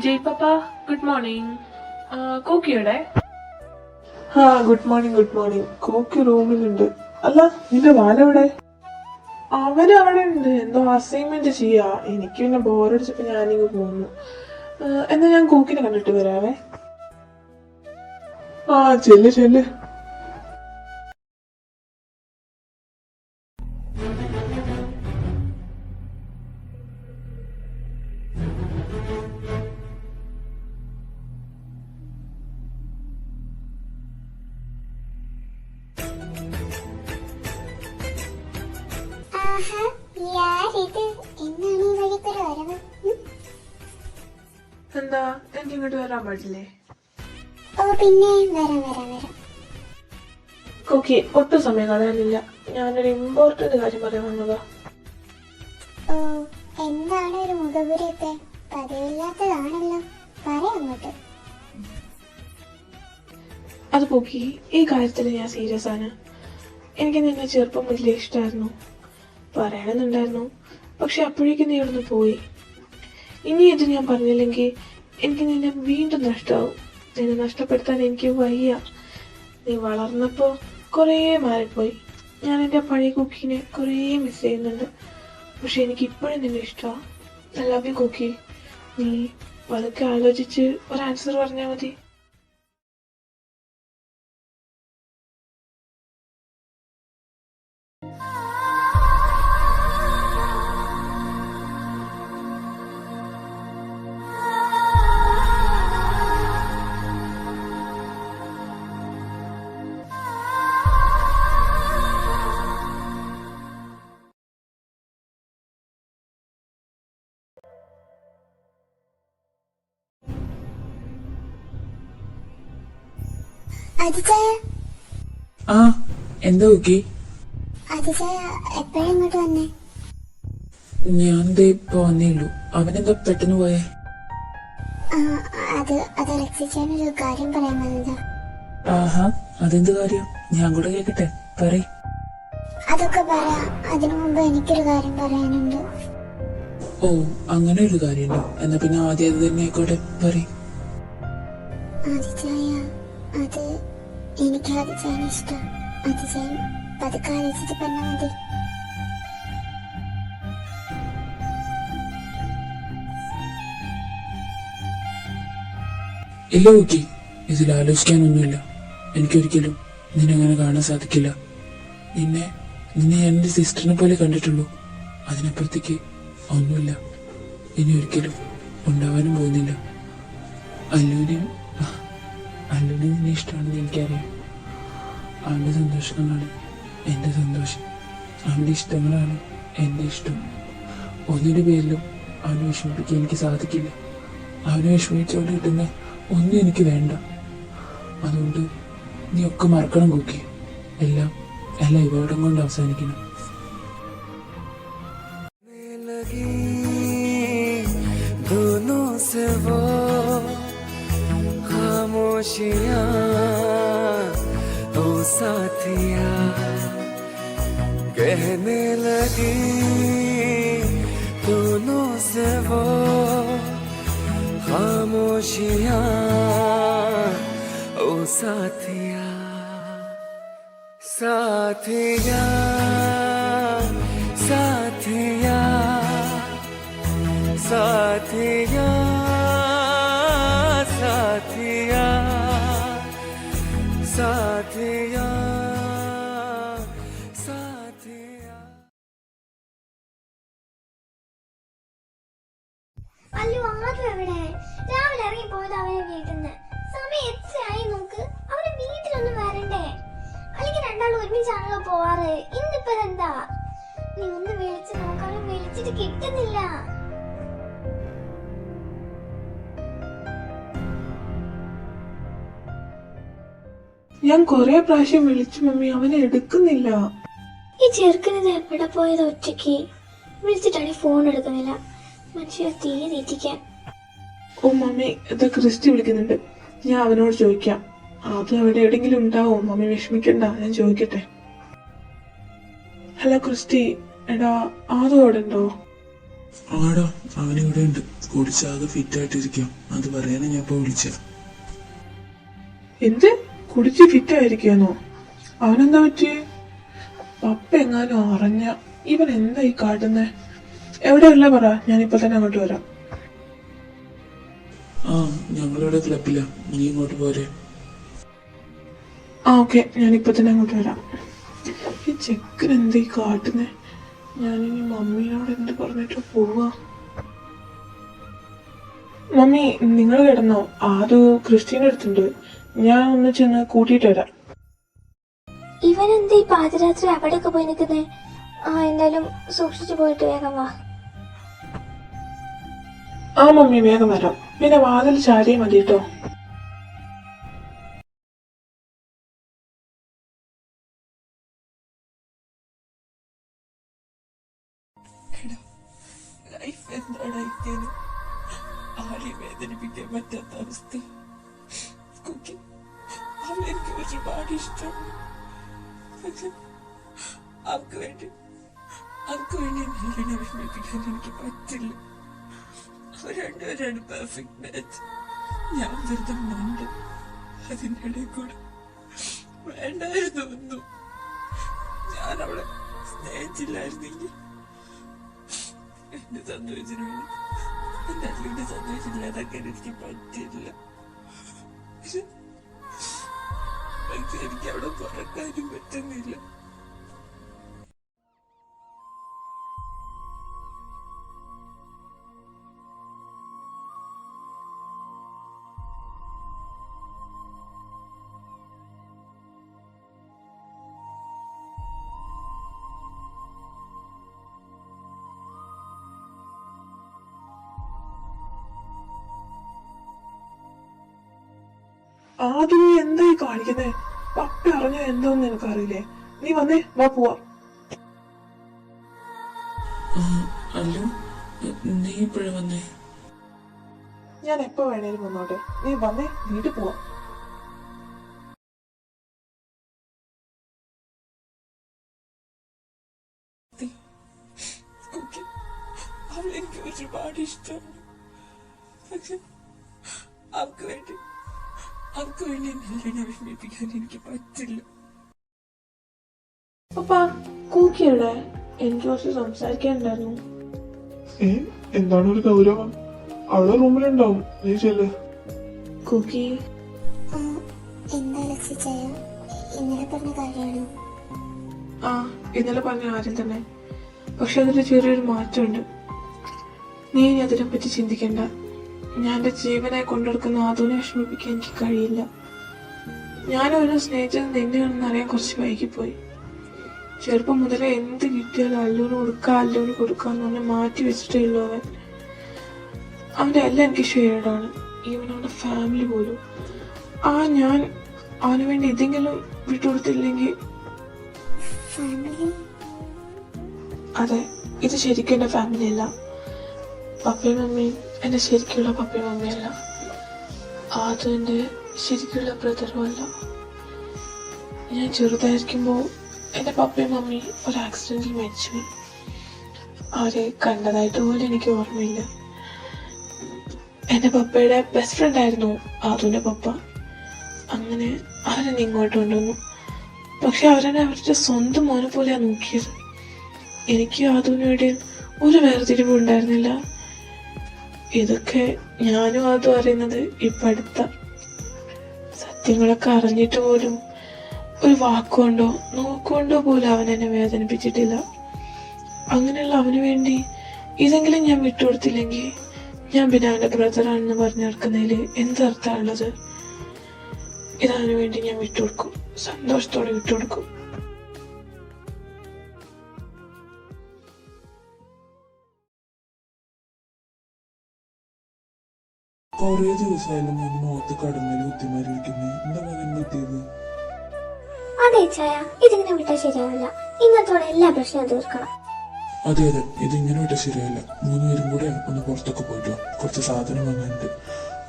ജയ് പപ്പ, good morning. കോക്കിയുടെ good morning good morning. Kokki റൂമിലുണ്ട്. അല്ല, നിന്റെ ബാലെവിടെ? അവര് അവിടെ ഉണ്ട്, എന്തോ അസൈൻമെന്റ് ചെയ്യാ. എനിക്ക് പിന്നെ ബോറടിച്ചപ്പോ ഞാനിങ്ങ് പോന്നു. എന്നാ ഞാൻ കോക്കിനെ കണ്ടിട്ട് വരാവേ. ചെല്ല് ചെല്ല്. ആഹാ, യാരിത്? എന്നാണ് ഈ വഴിക്കൊരു വരവ്? എന്താ, എനിക്ക് ഇങ്ങോട്ട് വരാൻ പാടില്ലേ? ഓ പിന്നെ വരാം വരാം വരാം. കോക്കി, ഒട്ടും സമയം കളയാനില്ല. ഞാനൊരു ഇമ്പോർട്ടന്റ് കാര്യം പറയാൻ വന്നതാ. ഓ, എന്താണ് ഒരു മുഖപുരിയൊക്കെ? പതിവില്ലാത്തതാണല്ലോ, പറയാം അങ്ങോട്ട്. അത് കോക്കി, ഈ കാര്യത്തിൽ ഞാൻ സീരിയസ് ആണ്. എനിക്ക് നിന്നെ ചെറുപ്പം വലിയ ഇഷ്ടമായിരുന്നു, പറയണമെന്നുണ്ടായിരുന്നു. പക്ഷെ അപ്പോഴേക്കും നീ ഇവിടുന്ന് പോയി. ഇനി ഇത് ഞാൻ പറഞ്ഞില്ലെങ്കിൽ എനിക്ക് നിന്നെ വീണ്ടും നഷ്ടമാവും. നിന്നെ നഷ്ടപ്പെടുത്താൻ എനിക്ക് വയ്യ. നീ വളർന്നപ്പോ കുറേ മാറിപ്പോയി. ഞാൻ എൻ്റെ പഴയ കുക്കിനെ കുറേ മിസ് ചെയ്യുന്നുണ്ട്. പക്ഷെ എനിക്ക് ഇപ്പോഴും നിന്നെ ഇഷ്ടമാണ്. I love you cookie. നീ പതുക്കെ ആലോചിച്ച് ഒരു ആൻസർ പറഞ്ഞാൽ മതി. അതിജയ, എന്താ കുക്കി? അതിജയ എപ്പോഴും ഇങ്ങോട്ട് വന്നേ? ഞാനെന്താ ഇപ്പൊ വന്നേയുള്ളൂ. അവനെന്താ പെട്ടെന്ന് പോയേ? അത് അലക്സിച്ചേനൊരു കാര്യം പറയാൻ വന്നതാ. അതെന്ത് കാര്യം? ഞാൻ കൂടെ കേക്കട്ടെ, പറയ്. അതൊക്കെ പറയാം. അതിനു മുമ്പ് എനിക്കൊരു കാര്യം പറയാനുണ്ട്. ഓ, അങ്ങനെ ഒരു കാര്യമുണ്ടോ? എന്നാ പിന്നെ ആദ്യം അത് തന്നെ ആയിക്കോട്ടെ, പറയ്. അതിജയ, അത് എനിക്ക് അതിജയനെ ഇഷ്ടം. അതിജയൻ പതുക്കെ ആലോചിച്ചിട്ട് പറഞ്ഞാൽ മതി. ഇല്ല കുക്കി, ഇതിൽ ആലോചിക്കാനൊന്നുമില്ല. എനിക്കൊരിക്കലും നിന്നെ അങ്ങനെ കാണാൻ സാധിക്കില്ല. നിന്നെ ഞാൻ എന്റെ സിസ്റ്ററിനെ പോലെ കണ്ടിട്ടുള്ളൂ. അതിനപ്പുറത്തേക്ക് ഒന്നുമില്ല. ഇനി ഒരിക്കലും ഉണ്ടാവാനും പോകുന്നില്ല. അല്ലുവിന് നിന്നെ ഇഷ്ടമാണെന്ന് എനിക്കറിയാം. അവന്റെ സന്തോഷങ്ങളാണ് എന്റെ സന്തോഷം. അവന്റെ ഇഷ്ടങ്ങളാണ് എന്റെ ഇഷ്ടം. ഒന്നിന്റെ പേരിലും അവനെ വിഷമിപ്പിക്കാൻ എനിക്ക് സാധിക്കില്ല. അവനെ വിഷമിച്ചുകൊണ്ട് കിട്ടുന്ന ഒന്നും എനിക്ക് വേണ്ട. അതുകൊണ്ട് നീ ഒക്കെ മറക്കണം കുക്കി. എല്ലാം ഇവയോടും കൊണ്ട് അവസാനിക്കണം. कहने लगी दोनों से वो खामोशियां, ओ साथिया साथिया साथिया साथिया साथिया साथिया साथिया. അല്ലോ, ആദ്യം എവിടെ? രാവിലെ ഇറങ്ങി പോയത് അവനെ വീട്ടിന്ന്. സമയം എത്രയായി നോക്ക്. അവന് വീട്ടിലൊന്നും വരണ്ടേ? അല്ലെങ്കിൽ രണ്ടാളും ഒരുമിച്ചാണല്ലോ പോവാറ്. ഇന്നിപ്പോ എന്താ? നീ ഒന്ന് വിളിച്ചു നോക്കാനും വിളിച്ചിട്ട് കിട്ടുന്നില്ല. ഞാൻ കൊറേ പ്രാവശ്യം വിളിച്ചു മമ്മി, അവനെ എടുക്കുന്നില്ല. ഈ ചെറുക്കനിത് എവിടെ പോയത് ഒറ്റയ്ക്ക്? വിളിച്ചിട്ടാണെങ്കിൽ ഫോൺ എടുക്കുന്നില്ല. മനുഷ്യരെ തീ നീറ്റിക്കാൻ. ഓ മമ്മി, ഇത് ക്രിസ്റ്റി വിളിക്കുന്നുണ്ട്. ഞാൻ അവനോട് ചോദിക്കാം. അത് അവിടെ എവിടെയെങ്കിലും ഉണ്ടാവും. മമ്മി വിഷമിക്കണ്ട, ഞാൻ ചോദിക്കട്ടെ. ഹലോ ക്രിസ്റ്റി, എടാ ആദ്യം അവിടെ ഉണ്ടോ? ആടാ, അവനിവിടെ ഉണ്ട്. കുടിച്ചാകെ ഫിറ്റായിട്ടിരിക്കാം. അത് പറയാനാ ഞാൻ ഇപ്പൊ വിളിച്ച. എന്ത് കുടിച്ച് ഫിറ്റ് ആയിരിക്കാനോ? അവനെന്താ പറ്റിയേ? പപ്പ എങ്ങാനും അറിഞ്ഞ ഇവൻ എന്താ ഈ കാട്ടുന്നേ? എവിടെയുള്ള പറ, ഞാനിപ്പോ തന്നെ അങ്ങോട്ട് വരാം. ആ, ഞങ്ങളിവിടെ ക്ലബിലാ. നീ ഇങ്ങോട്ട് പോരെ. ആ ഓക്കെ, ഞാനിപ്പോ തന്നെ അങ്ങോട്ട് വരാം. ഈ ചെക്കൻ എന്താ ഈ കാട്ടുന്നേ? ഞാനിനി മമ്മീനോട് എന്ത് പറഞ്ഞിട്ട് പോവാ? മമ്മി, നിങ്ങൾ കിടന്നോ? അത് ക്രിസ്റ്റീൻ്റെ അടുത്തുണ്ട്. ഞാൻ ഒന്ന് ചെന്ന് കൂട്ടിയിട്ട് വരാം. ഇവനെന്താ ഈ പാതിരാത്രി അവിടെയൊക്കെ പോയി നിൽക്കുന്നേ? എന്തായാലും സൂക്ഷിച്ചു പോയിട്ട് വേഗം വാ. ആ മമ്മി, വേഗം വരാം. പിന്നെ വാതിൽ ചാരിയേ മതി കേട്ടോ. ലൈഫ് എന്താടാ? ആരെയും വേദനിപ്പിക്കാൻ പറ്റാത്ത അവസ്ഥ. കുക്കി, അവളെനിക്ക് ഒരുപാട് ഇഷ്ടമാണ്. പക്ഷെ അവർക്ക് വേണ്ടി എന്നെ വിഷമിപ്പിക്കാൻ എനിക്ക് പറ്റില്ല. അവർ രണ്ടുപേരാണ് പെർഫെക്റ്റ് മാച്ച്. ഞാൻ വെറുതെ മണ്ട്. അതിൻ്റെ ഇടയിൽ കൂടെ വേണ്ടായിരുന്നു ഒന്നും. ഞാൻ അവളെ സ്നേഹിച്ചില്ലായിരുന്നെങ്കിൽ എന്റെ സന്തോഷത്തിന് വേണ്ടി എന്റെ അച്ഛന്റെ സന്തോഷമില്ലാതാക്കാൻ എനിക്ക് പറ്റില്ല. പക്ഷെ എനിക്ക് അവിടെ പറക്കാനും പറ്റുന്നില്ല. ആദ്യം നീ എന്താ ഈ കാണിക്കുന്നേ? പപ്പ അറിഞ്ഞ എന്താന്ന് നിനക്കറിയില്ലേ? നീ വന്നേ, വാ പോവാ. അല്ല, നീ ഇപ്പോഴാ വന്നേ? ഞാൻ എപ്പോ വേണേലും വന്നോട്ടെ. നീ വന്നേ, വീട്ടിൽ പോവാ. അവളെനിക്ക് ഒരുപാട് ഇഷ്ടമാണ്. പക്ഷെ അവർക്ക് വേണ്ടി എന്നെ വിഷമിപ്പിക്കാൻ എനിക്ക് പറ്റില്ല. പപ്പാ, കൂക്കിയുടെ എനിക്ക് കുറച്ച് സംസാരിക്കാനുണ്ടായിരുന്നു. എന്താണ് ഒരു ഗൗരവം? അവളെ റൂമിലുണ്ടാവും, നീ ചെല്ല്. കൂക്കി, എന്താ ലക്ഷ്യ? ഇന്നലെ പറഞ്ഞ കാര്യമാണോ? ആ ഇന്നലെ പറഞ്ഞ കാര്യം തന്നെ. പക്ഷെ അതിന് ചെറിയൊരു മാറ്റമുണ്ട്. നീ ഇനി അതിനെപ്പറ്റി ചിന്തിക്കണ്ട. ഞാൻ എൻ്റെ ജീവനായി കൊണ്ടെടുക്കുന്ന ആദൂനെ വിഷമിപ്പിക്കാൻ എനിക്ക് കഴിയില്ല. ഞാനൊരു സ്നേഹിച്ചത് നിന്നെയാണെന്ന് അറിയാൻ കുറച്ച് വൈകിപ്പോയി. ചെറുപ്പം മുതലേ എന്ത് കിട്ടിയാലും അല്ലൂന് കൊടുക്കാന്ന് പറഞ്ഞ് മാറ്റി വെച്ചിട്ടേ ഉള്ളൂ അവൻ. അവൻ്റെ എല്ലാം എനിക്ക് ഷെയർഡാണ്, ഈവൻ അവൻ്റെ ഫാമിലി പോലും. ഞാൻ അവന് വേണ്ടി ഇതെങ്കിലും വിട്ടുകൊടുത്തില്ലെങ്കിൽ. അതെ, ഇത് ശരിക്കും എൻ്റെ ഫാമിലി അല്ല. പപ്പയും മമ്മിയും എൻ്റെ ശരിക്കുള്ള പപ്പയും മമ്മിയല്ല. അതും എൻ്റെ ശരിക്കുള്ള ബ്രദറും അല്ല. ഞാൻ ചെറുതായിരിക്കുമ്പോൾ എൻ്റെ പപ്പയും മമ്മി ഒരു ആക്സിഡൻറ്റിൽ മരിച്ചുപോയി. അവരെ കണ്ടതായിട്ട് പോലും എനിക്ക് ഓർമ്മയില്ല. എൻ്റെ പപ്പയുടെ ബെസ്റ്റ് ഫ്രണ്ട് ആയിരുന്നു ആദുവിൻ്റെ പപ്പ. അങ്ങനെ അവരെന്നെ ഇങ്ങോട്ട് കൊണ്ടുവന്നു. പക്ഷെ അവരെന്നെ അവരുടെ സ്വന്തം മോനെ പോലെയാണ് നോക്കിയത്. എനിക്ക് ആദുവിനോടെയും ഒരു വേർതിരിവും ഉണ്ടായിരുന്നില്ല. ഇതൊക്കെ ഞാനും അതും അറിയുന്നത് ഇപ്പം അടുത്ത. സത്യങ്ങളൊക്കെ അറിഞ്ഞിട്ട് പോലും ഒരു വാക്കുകൊണ്ടോ നോക്കുകൊണ്ടോ പോലും അവൻ എന്നെ വേദനിപ്പിച്ചിട്ടില്ല. അങ്ങനെയുള്ള അവന് വേണ്ടി ഇതെങ്കിലും ഞാൻ വിട്ടുകൊടുത്തില്ലെങ്കിൽ ഞാൻ പിന്നെ അവൻ്റെ ബ്രദറാണെന്ന് പറഞ്ഞു നടക്കുന്നതിൽ എന്തർത്ഥമുള്ളത്? ഇതവന് വേണ്ടി ഞാൻ വിട്ടുകൊടുക്കും, സന്തോഷത്തോടെ വിട്ടുകൊടുക്കും. കൊറേ ദിവസമായാലും മോന് മുഖത്ത് കടന്നല് കുത്തിമാരിയിരിക്കുന്നേ. എന്താ മോനെ പറ്റിയത്? അതെ ചായ, ഇതിങ്ങനെ വിട്ടാൽ ശരിയാവില്ല. ഇന്നത്തോടെ എല്ലാ പ്രശ്നവും തീർക്കണം. അതെ, ഇതിങ്ങനെ വിട്ടാൽ ശരിയാവില്ല. 3 പേരും കൂടെ ഒന്ന് പുറത്തൊക്കെ പോയിട്ടോ. കുറച്ച് സാധനം വാങ്ങാനുണ്ട്.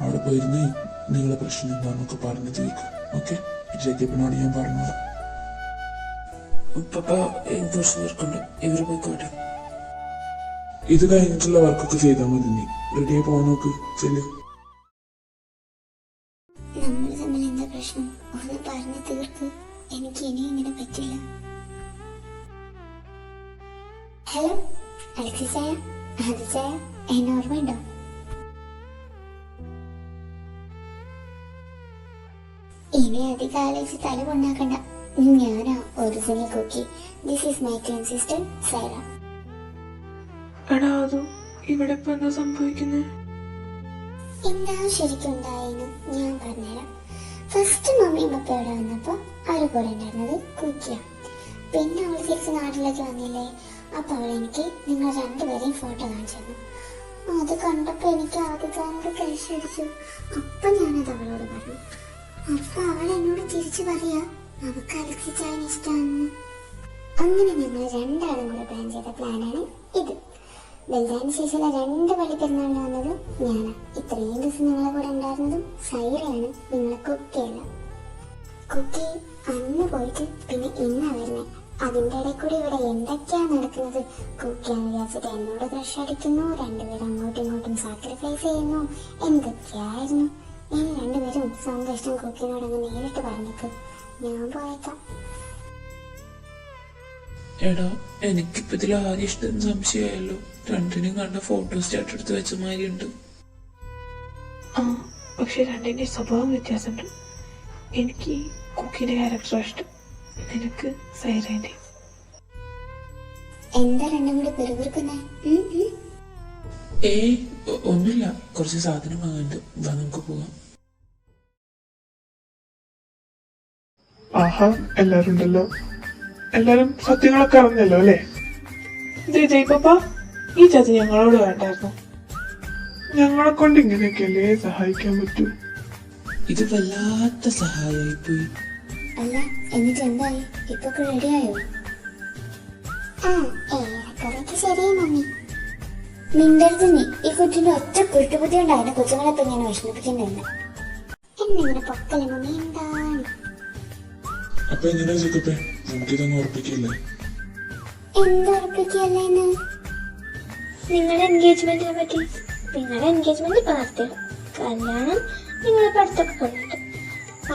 അവിടെ പോയിരുന്ന് നിങ്ങളെ പ്രശ്നം എന്താണെന്നൊക്കെ പറഞ്ഞു തീർക്കും. ഓക്കെ, ജേക്കബിനോട് ഞാൻ പറഞ്ഞോളാം. പപ്പ എനിക്ക് കുറച്ച് തീർക്കുന്നുണ്ട്, ഇവര് പോയിക്കോട്ടെ. ഇത് കഴിഞ്ഞിട്ടുള്ള വർക്കൊക്കെ ചെയ്താൽ മതി. നീ റെഡിയായി പോകാൻ നോക്ക്. ചെല്ല്. നമ്മൾ തമ്മിൽ എന്താ പ്രശ്നം ഒന്ന് പറഞ്ഞു തീർക്ക്. എനിക്ക് ഇനി ഇങ്ങനെ പറ്റില്ല. ഹലോ അലക്സി ചായ, അത് ചായ എന്നെ ഓർമ്മയുണ്ടോ? ഇനി അധികം ആലോചിച്ച് തല കൊണ്ടാക്കണ്ട. ഞാനാ original cookie. This is my twin sister Saira. എടാ അതു ഇവിടെ ഇപ്പൊ എന്താ സംഭവിക്കുന്നത്? എന്താ ശരിക്കും ഉണ്ടായിരുന്നു ഞാൻ പറഞ്ഞുതരാം. ഫസ്റ്റ് മമ്മിയും പപ്പ ഇവിടെ വന്നപ്പോ അവര് കൂടെ ഉണ്ടായിരുന്നത് കുക്കിയ. പിന്നെ അവൾ തിരിച്ച് നാട്ടിലേക്ക് വന്നില്ലേ, അപ്പൊ അവളെനിക്ക് നിങ്ങൾ രണ്ടുപേരെയും ഫോട്ടോ കാണിച്ചു തന്നു. അത് കണ്ടപ്പോ എനിക്ക് ആദ്യകാലത്ത് കഴിച്ചടിച്ചു. അപ്പൊ ഞാനത് അവളോട് പറഞ്ഞു. അപ്പൊ അവൾ എന്നോട് തിരിച്ചു പറയാ നമുക്ക് അലക്സി ചായൻ ഇഷ്ടമാണെന്ന്. അങ്ങനെ ഞങ്ങൾ രണ്ടാളും കൂടെ പ്ലാൻ ചെയ്ത പ്ലാനാണ് ഇത്. വലുതായതിനു ശേഷമുള്ള 2 പള്ളി പെരുന്നാളിന് വന്നതും ഞാനാ. ഇത്രയും ദിവസം നിങ്ങളെ കൂടെ ഉണ്ടായിരുന്നതും സൈറയാണ്, നിങ്ങളെ കുക്കിയല്ല. കുക്കി അന്ന് പോയിട്ട് പിന്നെ ഇന്നാ വരുന്നത്. അതിന്റെ ഇടയിൽ കൂടി ഇവിടെ എന്തൊക്കെയാ നടക്കുന്നത്? കുക്കിയാന്ന് വിചാരിച്ചിട്ട് എന്നോട് ക്രഷ് അടിക്കുന്നു, രണ്ടുപേരും അങ്ങോട്ടും ഇങ്ങോട്ടും സാക്രിഫൈസ് ചെയ്യുന്നു, എന്തൊക്കെയായിരുന്നു. ഞാൻ രണ്ടുപേരും സ്വന്തം ഇഷ്ടം കുക്കിനോട് അങ്ങ് നേരിട്ട് പറഞ്ഞേക്ക്. ഞാൻ പോയേക്കാം. എടാ എനിക്കിപ്പോ ഇതിൽ ആദ്യം ഇഷ്ടം സംശയമായല്ലോ. രണ്ടിനും കണ്ട ഫോട്ടോസ് ചേട്ടെടുത്ത് വെച്ച മാതിരി ഉണ്ട്. ആ പക്ഷെ രണ്ടിന്റെ സ്വഭാവം വ്യത്യാസമുണ്ട്. എനിക്ക് കുക്കിന്റെ ക്യാരക്ടർ ഇഷ്ടം, നിനക്ക് സൈറേന്റെ. എന്താ രണ്ടും കൂടി പെരുകുറുക്കുന്നേ? ഒന്നുമില്ല, കുറച്ച് സാധനം വാങ്ങാനുണ്ട്. വാ നമുക്ക് പോവാം. ആഹാ, എല്ലാരും ഉണ്ടല്ലോ. എല്ലാരും സത്യങ്ങളൊക്കെ അറിഞ്ഞല്ലോ അല്ലേ? ജയ് പപ്പ, ഈ ചാച്ച ഞങ്ങളോട് വേണ്ടായിരുന്നു. ഞങ്ങളെ കൊണ്ട് ഇങ്ങനെയൊക്കെയല്ലേ സഹായിക്കാൻ പറ്റൂ. ഇത് വല്ലാത്ത സഹായമായി പോയി. അല്ല എന്നിട്ട് എന്തായി? ഇപ്പൊ റെഡിയായോ? ആ ഏറെക്കുറെയൊക്കെ ശരിയായി മമ്മി. മിണ്ടരുത് നീ. ഈ കുട്ടിന്റെ ഒറ്റ കുരുട്ടുബുദ്ധി കൊണ്ടാണ് കൊച്ചുങ്ങളെ ഇപ്പൊ ഞാൻ വിഷമിപ്പിക്കുന്നില്ല. എന്നിങ്ങനെ പൊക്കല്ലേ മമ്മി, എന്താണ്? അപ്പൊ എങ്ങനെയാ ചെക്കപ്പേ, നമുക്കിതൊന്നും ഉറപ്പിക്കില്ലേ? എന്തുറപ്പിക്കല്ലേന്ന്? നിങ്ങളുടെ എൻഗേജ്മെന്റിനെ പറ്റി. നിങ്ങളുടെ എൻഗേജ്മെന്റ് പാർത്തിടും, കല്യാണം നിങ്ങളിപ്പോ അടുത്തൊക്കെ കൊണ്ടിട്ട്.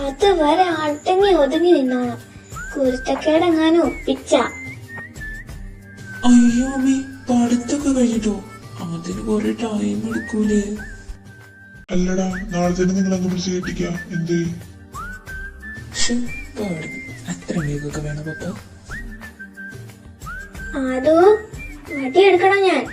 അതുവരെ അടങ്ങി ഒതുങ്ങി നിന്നോണം. കുരുത്തക്കേടെങ്ങാനും ഒപ്പിച്ച. അയ്യോ അമ്മേ, പഠിത്തൊക്കെ കഴിഞ്ഞിട്ടോ? അതിന് കുറെ ടൈം എടുക്കൂലേ? അല്ലടാ, നാളെ തന്നെ നിങ്ങൾ അങ്ങ് വിളിച്ച് കേട്ടിക്കാം. എന്ത് അത്ര വേഗമൊക്കെ വേണം പപ്പ? അതോ വടി എടുക്കണം ഞാൻ.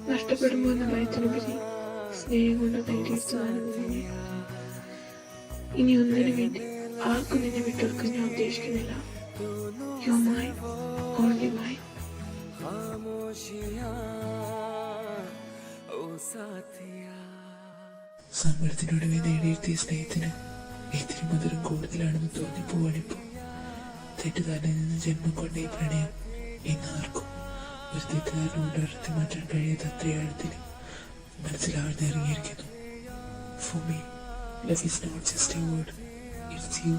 നഷ്ടപ്പെടുമ്പോ എന്ന ഭയത്തിനുപരി സ്നേഹം കൊണ്ട് നേടിയെടുത്തതാണ് നിന്നെ. ഇനി ഒന്നിനു വേണ്ടി ആർക്കും നിന്നെ വിട്ടുകൊടുക്കാൻ ഞാൻ ഉദ്ദേശിക്കുന്നില്ല. You mine, only mine. സമ്മർദ്ദത്തിനൊടുവിൽ നേടിയെത്തിയ സ്നേഹത്തിന് ഇത്തിരി മധുരം കൂടുതലാണെന്ന് തോന്നിപ്പോവാണിപ്പോ. തെറ്റുകാരിൽ നിന്ന് ജന്മം കൊണ്ട ഈ പ്രണയം ഇന്നാർക്കും ഒരു തെറ്റുകാരനോട് ഉയർത്തി മാറ്റാൻ കഴിയാത്ത അത്ര ആഴത്തിൽ മനസ്സിലാഴ്ന്നിറങ്ങിയിരിക്കുന്നു. For me, love is not just a word, it's you.